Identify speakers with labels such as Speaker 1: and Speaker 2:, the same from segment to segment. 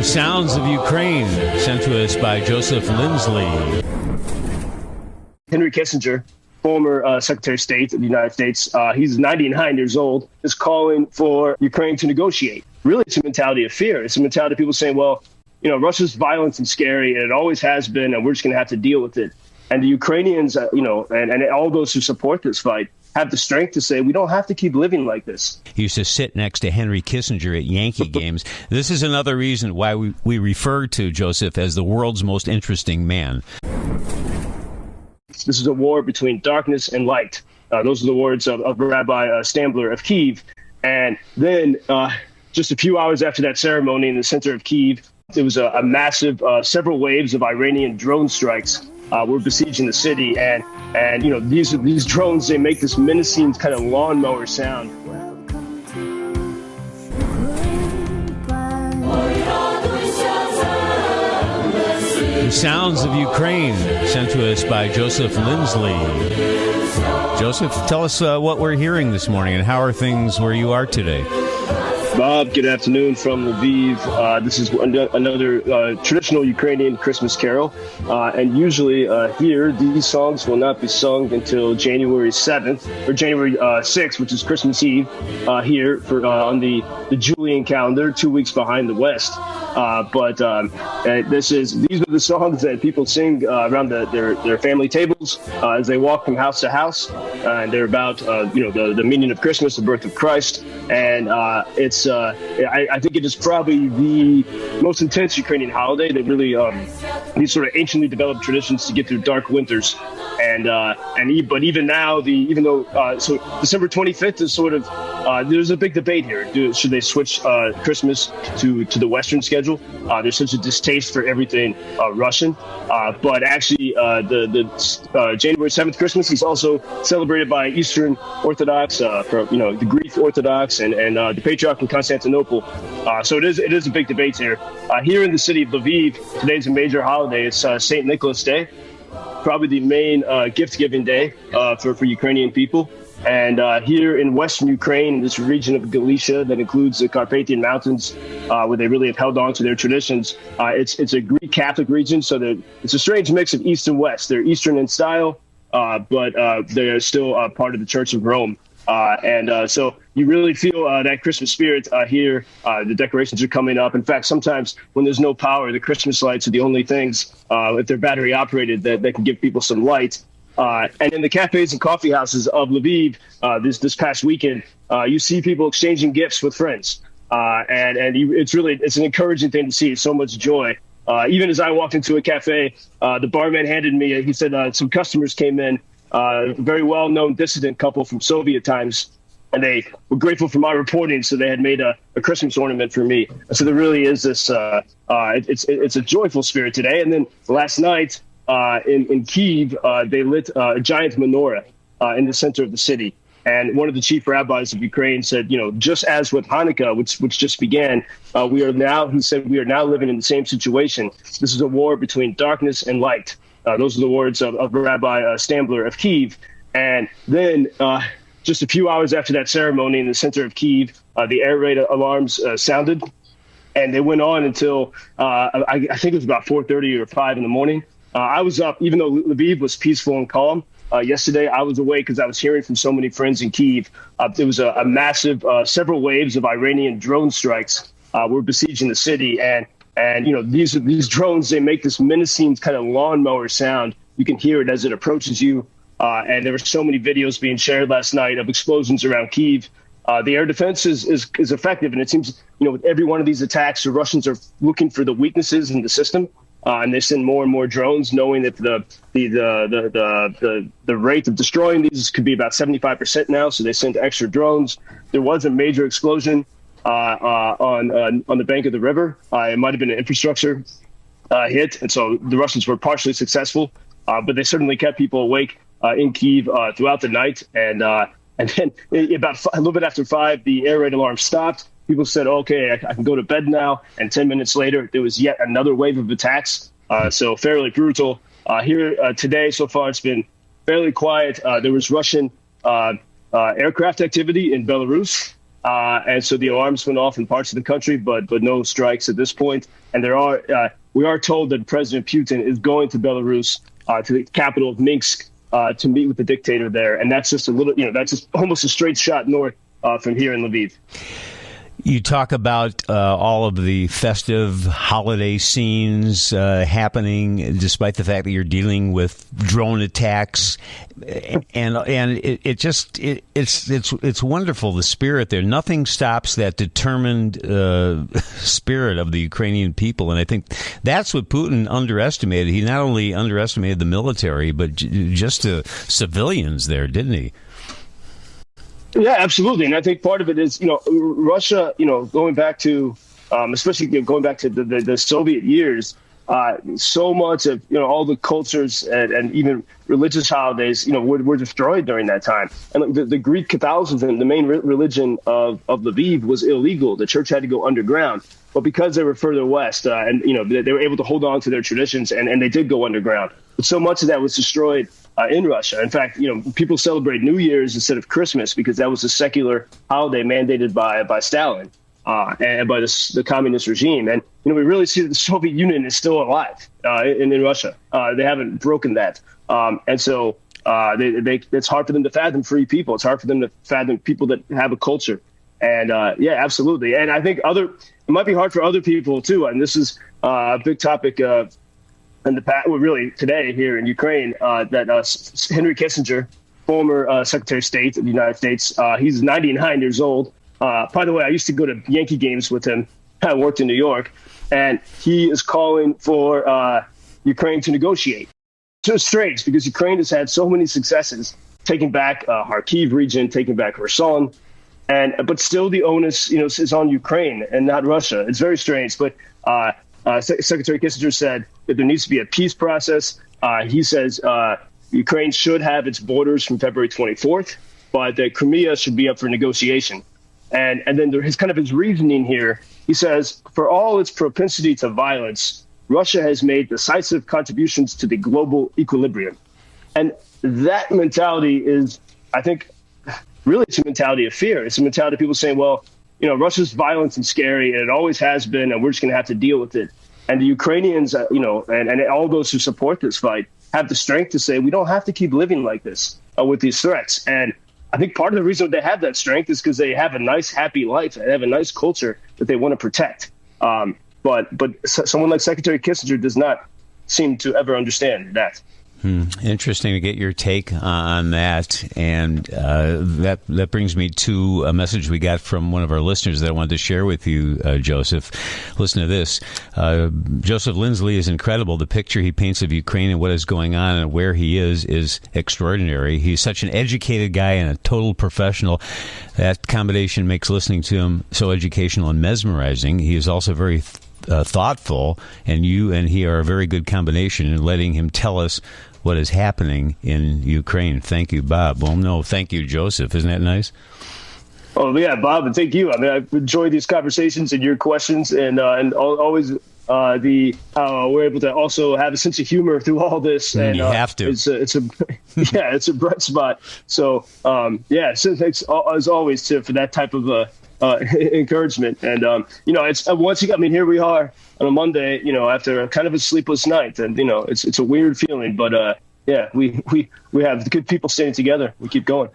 Speaker 1: Sounds of Ukraine, sent to us by Joseph Lindsley.
Speaker 2: Henry Kissinger, former Secretary of State of the United States, he's 99 years old, is calling for Ukraine to negotiate. Really, it's a mentality of fear. It's a mentality of people saying, well, you know, Russia's violent and scary, and it always has been, and we're just going to have to deal with it. And the Ukrainians, and all those who support this fight have the strength to say, we don't have to keep living like this.
Speaker 1: He used to sit next to Henry Kissinger at Yankee games. This is another reason why we refer to Joseph as the world's most interesting man.
Speaker 2: This is a war between darkness and light. Those are the words of Rabbi Stambler of Kyiv. And then just a few hours after that ceremony in the center of Kyiv, there was a massive, several waves of Iranian drone strikes were besieging the city. And you know, these drones, they make this menacing kind of lawnmower sound.
Speaker 1: Sounds of Ukraine, sent to us by Joseph Lindsley. Joseph, tell us what we're hearing this morning and how are things where you are today?
Speaker 2: Bob, good afternoon from Lviv. This is another traditional Ukrainian Christmas carol. And usually here, these songs will not be sung until January 7th or January 6th, which is Christmas Eve here on the Julian calendar, 2 weeks behind the West. But these are the songs that people sing around their family tables as they walk from house to house. And they're about, the meaning of Christmas, the birth of Christ. And I think it is probably the most intense Ukrainian holiday that really these sort of anciently developed traditions to get through dark winters. But even now, so December 25th is sort of there's a big debate here. Should they switch Christmas to the Western schedule? There's such a distaste for everything Russian. But actually, the January 7th Christmas is also celebrated by Eastern Orthodox, the Greek Orthodox, and the Patriarch in Constantinople. So it is a big debate here. Here in the city of Lviv, today's a major holiday. It's St. Nicholas Day, probably the main gift-giving day for Ukrainian people. And here in Western Ukraine, in this region of Galicia that includes the Carpathian Mountains, where they really have held on to their traditions, it's a Greek Catholic region, so it's a strange mix of East and West. They're Eastern in style, but they're still part of the Church of Rome. So you really feel that Christmas spirit here. The decorations are coming up. In fact, sometimes when there's no power, the Christmas lights are the only things, if they're battery operated, that can give people some light. And in the cafes and coffee houses of Lviv this past weekend, you see people exchanging gifts with friends. It's an encouraging thing to see. So much joy. Even as I walked into a cafe, the barman handed me, he said some customers came in, a very well-known dissident couple from Soviet times, and they were grateful for my reporting, so they had made a Christmas ornament for me. And so there really is this, it's a joyful spirit today. And then last night in Kyiv, they lit a giant menorah in the center of the city. And one of the chief rabbis of Ukraine said, just as with Hanukah, which just began, we are now living in the same situation. This is a war between darkness and light. Those are the words of Rabbi Stambler of Kyiv. And then just a few hours after that ceremony in the center of Kyiv, the air raid alarms sounded. And they went on until I think it was about 4:30 or 5 in the morning. I was up, even though Lviv was peaceful and calm. Yesterday, I was awake because I was hearing from so many friends in Kyiv. There was a massive, several waves of Iranian drone strikes were besieging the city. And these drones, they make this menacing kind of lawnmower sound. You can hear it as it approaches you. And there were so many videos being shared last night of explosions around Kyiv. The air defense is effective. And it seems, with every one of these attacks, the Russians are looking for the weaknesses in the system. And they send more and more drones, knowing that the rate of destroying these could be about 75% now. So they send extra drones. There was a major explosion on the bank of the river. It might have been an infrastructure hit, and so the Russians were partially successful. But they certainly kept people awake in Kyiv throughout the night. And then about a little bit after 5, the air raid alarm stopped. People said, okay, I can go to bed now. And 10 minutes later, there was yet another wave of attacks. So fairly brutal. Here today, so far, it's been fairly quiet. There was Russian aircraft activity in Belarus. And so the alarms went off in parts of the country, but no strikes at this point. And we are told that President Putin is going to Belarus, to the capital of Minsk, to meet with the dictator there. And that's just that's just almost a straight shot north from here in Lviv.
Speaker 1: You talk about all of the festive holiday scenes happening, despite the fact that you're dealing with drone attacks, and it's wonderful, the spirit there. Nothing stops that determined spirit of the Ukrainian people, and I think that's what Putin underestimated. He not only underestimated the military, but just the civilians there, didn't he?
Speaker 2: Yeah, absolutely. And I think part of it is, Russia, going back to, especially going back to the Soviet years, so much of, all the cultures and even religious holidays, were destroyed during that time. And the Greek Catholicism, the main religion of Lviv, was illegal. The church had to go underground. But because they were further west, and, they were able to hold on to their traditions, and they did go underground. But so much of that was destroyed in Russia. In fact, people celebrate New Year's instead of Christmas because that was a secular holiday mandated by Stalin and by the communist regime. And we really see that the Soviet Union is still alive in Russia. They haven't broken that, and so it's hard for them to fathom free people. It's hard for them to fathom people that have a culture. And yeah, absolutely. And I think it might be hard for other people too. And this is a big topic. And really today here in Ukraine, that Henry Kissinger, former Secretary of State of the United States, he's 99 years old. By the way, I used to go to Yankee games with him. I worked in New York, and he is calling for Ukraine to negotiate. So it's strange because Ukraine has had so many successes, taking back Kyiv region, taking back Kherson, but still the onus, is on Ukraine and not Russia. It's very strange, but. Secretary Kissinger said that there needs to be a peace process. He says Ukraine should have its borders from February 24th, but that Crimea should be up for negotiation. And then his reasoning here, he says, for all its propensity to violence, Russia has made decisive contributions to the global equilibrium. And that mentality is, I think, really it's a mentality of fear. It's a mentality of people saying, well, Russia's violent and scary, and it always has been, and we're just going to have to deal with it. And the Ukrainians, and all those who support this fight have the strength to say, we don't have to keep living like this with these threats. And I think part of the reason they have that strength is because they have a nice, happy life. They have a nice culture that they want to protect. But someone like Secretary Kissinger does not seem to ever understand that.
Speaker 1: Interesting to get your take on that, and that brings me to a message we got from one of our listeners that I wanted to share with you, Joseph. Listen to this. Joseph Lindsley is incredible. The picture he paints of Ukraine and what is going on and where he is extraordinary. He's such an educated guy and a total professional. That combination makes listening to him so educational and mesmerizing. He is also very thoughtful, and you and he are a very good combination in letting him tell us what is happening in Ukraine. Thank you, Bob. Well, no, thank you, Joseph. Isn't that nice?
Speaker 2: Oh, yeah, Bob, and thank you. I mean, I've enjoyed these conversations and your questions, and always we're able to also have a sense of humor through all this. And
Speaker 1: you have to.
Speaker 2: It's a bright spot. So, so thanks as always for that type of encouragement. And it's once you. I mean, here we are on a Monday. After kind of a sleepless night, and it's a weird feeling, but we have good people standing together. We keep going.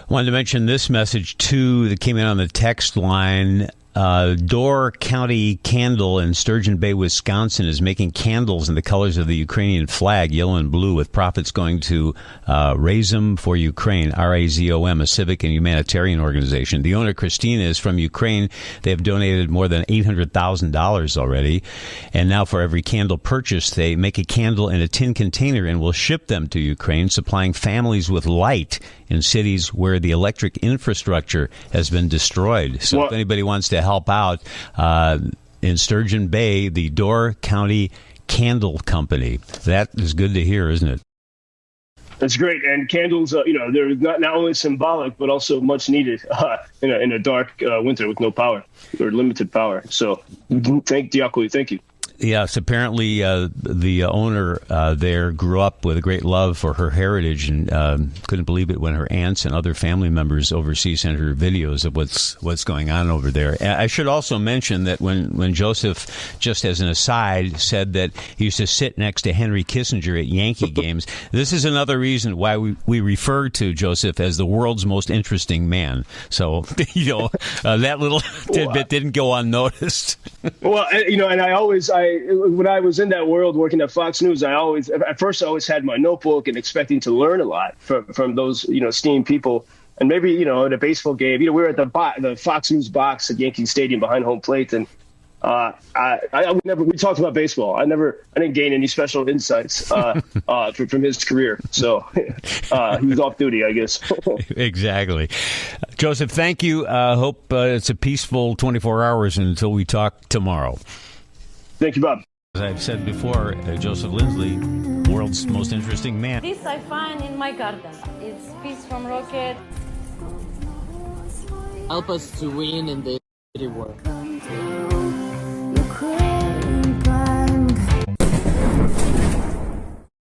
Speaker 1: Wanted to mention this message too that came in on the text line. Door County Candle in Sturgeon Bay, Wisconsin, is making candles in the colors of the Ukrainian flag, yellow and blue, with profits going to Razom for Ukraine, RAZOM, a civic and humanitarian organization. The owner, Christina, is from Ukraine. They have donated more than $800,000 already. And now for every candle purchased, they make a candle in a tin container and will ship them to Ukraine, supplying families with light in cities where the electric infrastructure has been destroyed. So if anybody wants to help out, in Sturgeon Bay, the Door County Candle Company. That is good to hear, isn't it?
Speaker 2: That's great. And candles, they're not only symbolic, but also much needed in a dark winter with no power or limited power. So thank you.
Speaker 1: Yes, apparently the owner there grew up with a great love for her heritage and couldn't believe it when her aunts and other family members overseas sent her videos of what's going on over there. And I should also mention that when Joseph, just as an aside, said that he used to sit next to Henry Kissinger at Yankee games, this is another reason why we refer to Joseph as the world's most interesting man. So, that little tidbit didn't go unnoticed.
Speaker 2: Well, and when I was in that world working at Fox News, at first I always had my notebook and expecting to learn a lot from those, esteemed people. And maybe, at a baseball game, we were at the Fox News box at Yankee Stadium behind home plate. And we talked about baseball. I didn't gain any special insights from his career. So he was off duty, I guess.
Speaker 1: Exactly. Joseph, thank you. Hope it's a peaceful 24 hours until we talk tomorrow.
Speaker 2: Thank you, Bob.
Speaker 1: As I've said before, Joseph Lindsley, world's most interesting man.
Speaker 3: This I find in my garden. It's peace from rocket.
Speaker 4: Help us to win in the war.